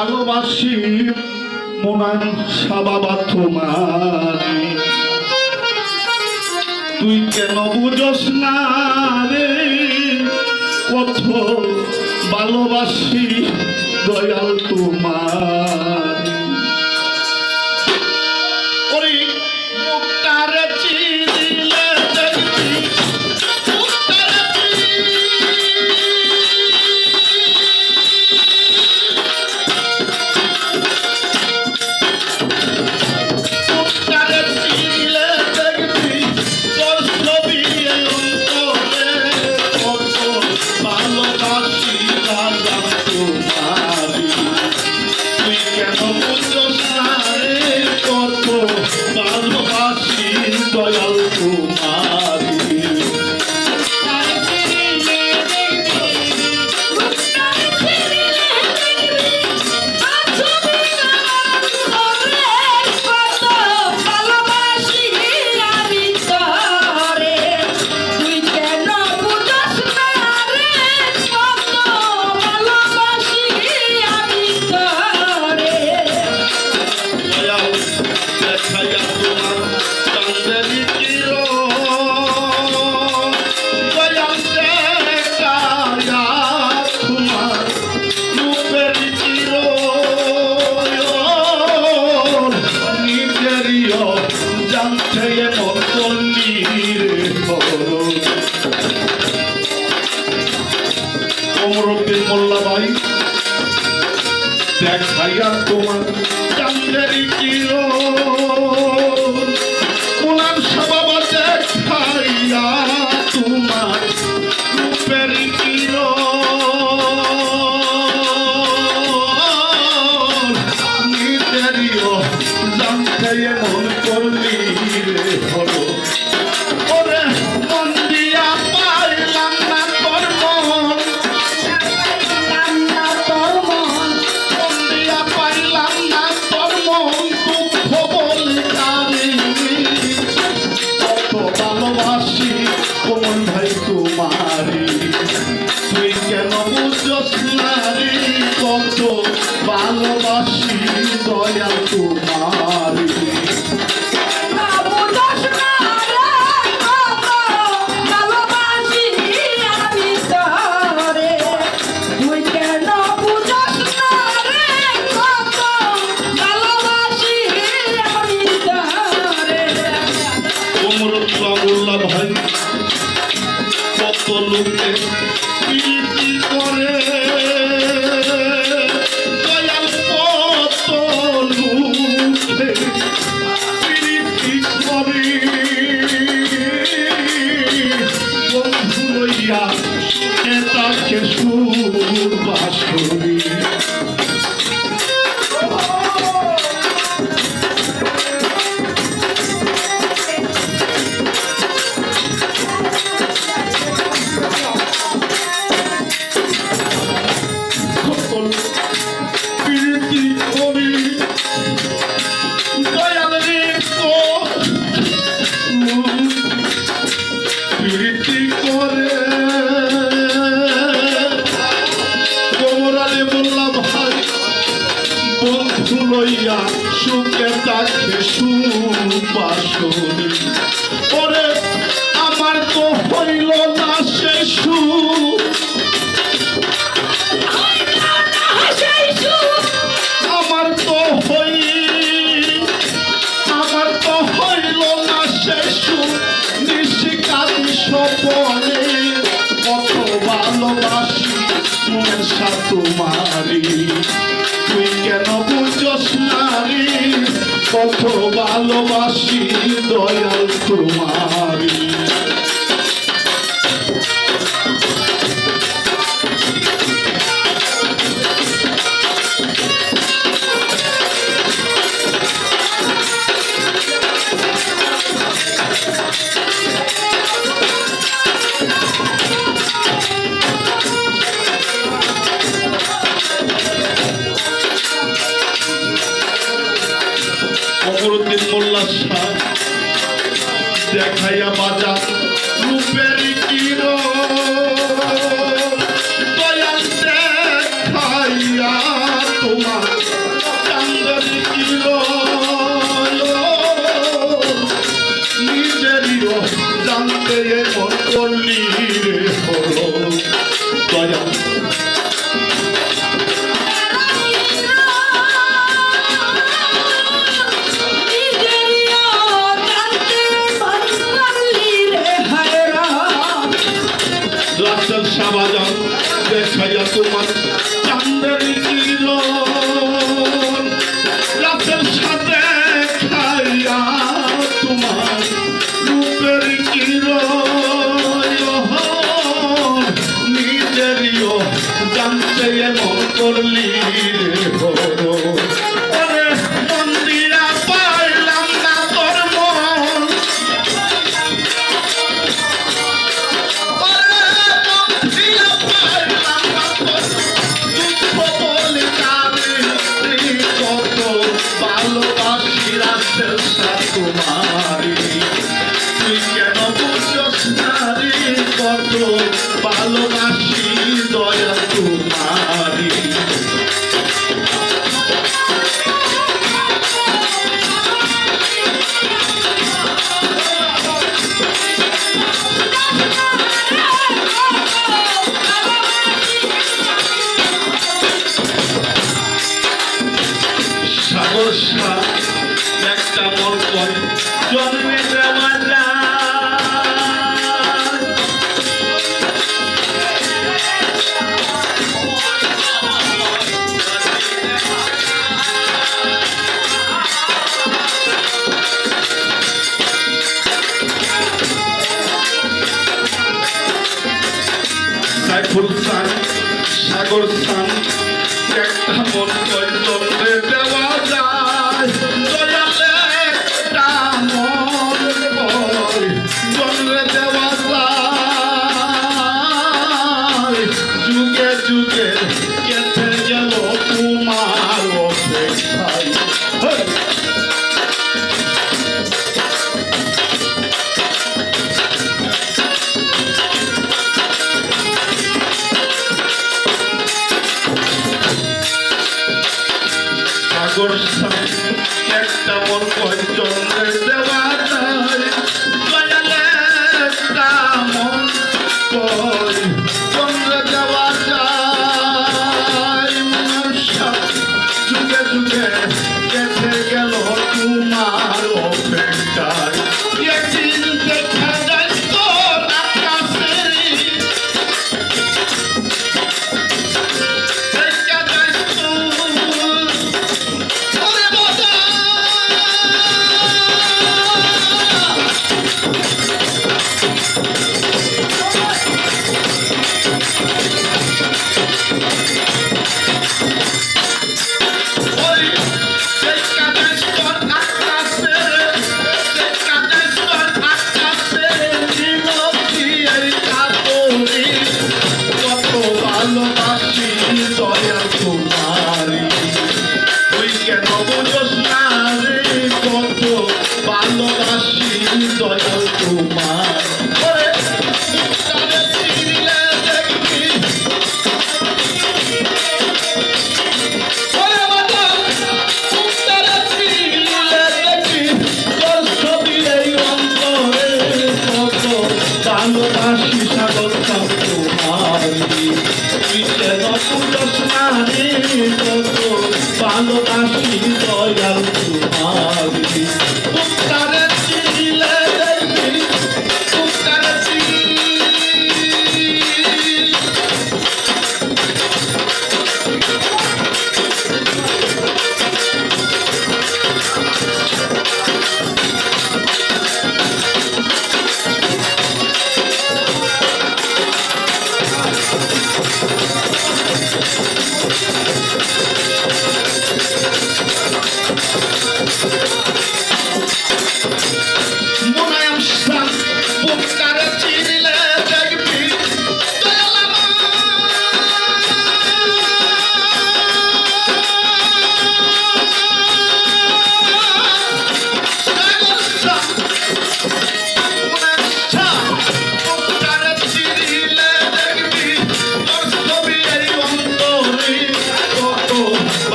ভালোবাসি মনান বাবা তোমার, তুই কেন বুঝস না রে কত ভালোবাসি দয়াল তোমার। ওরে মুক্তারে চিনিলে দেখবি দয়াল তোমারি। মোল্লা ভাই দেখাইয়া তোমার চান্দেরি কিরো উনার স্বভাব দেখাইয়া তোমার রূপের কিরো নিজেরিও জানতে এমন করলি রে হলো। ওরে মন দিয়া পাইলাম না তোর মন, তোমারি তুই কেন বুঝস না রে কত ভালোবাসি দয়াল তোমারি। ভাই কত লোকে প্রীতি করে দয়াল, কত লোকে প্রীতি করে বন্ধু লইয়া তাকে সুবাসরি। বন্ধু লইয়া সুখে তাকে সুবাসরি। ওরে আমার তো হইল না সে সুখ, আমার তো হইল না সে সুখ নিশিকাতি স্বপনে কত ভালোবাসি মনসা তোমারি। তুই কেন বুঝস না রে কত ভালোবাসি দয়াল তোমারি। ফখরুদ্দিন মোল্লা শাহ দেখাইয়া বাজার রূপের কিরো দয়াল দেখাইয়া তোমার একটা মন করে জন্মে দেওয়া যায়। সাইফুল সান সাগর সান একটা মন করে জন্মে দেওয়া যায়। দয়ালে একটা মন করে জন্মে দেওয়া যায়। যুগে যুগে কেটে গেল তোমার অপেক্ষায়। একটা মন করে জন্মে দেওয়া যায়। দয়ালে একটা মন করে জন্মে দেওয়া যায়। যুগে যুগে কেটে গেল তোমার অপেক্ষায়। একদিন দেখা যায় তোর আকাশের ভালোবাসি দয়াল তোমারি। মুক্তারে চিনিলে দেখবি মুক্তারে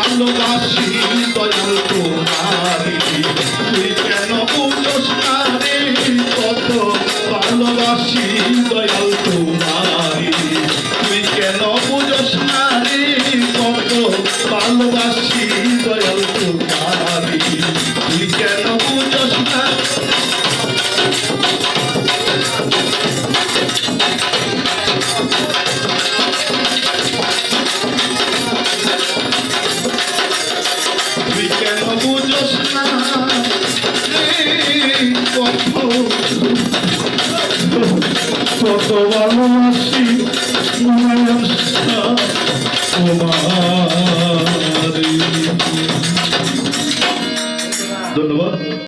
ভালোবাসি দয়াল তোমারি। তুই কেন বুঝোস না রে কত ভালোবাসি দয়াল তোমারি। তুই কেন বুঝোস না রে কত ভালোবাসি দয়াল তোমারি। তুই কেন বুঝোস না বুঝোস না কত ভালোবাসি তোমার। ধন্যবাদ।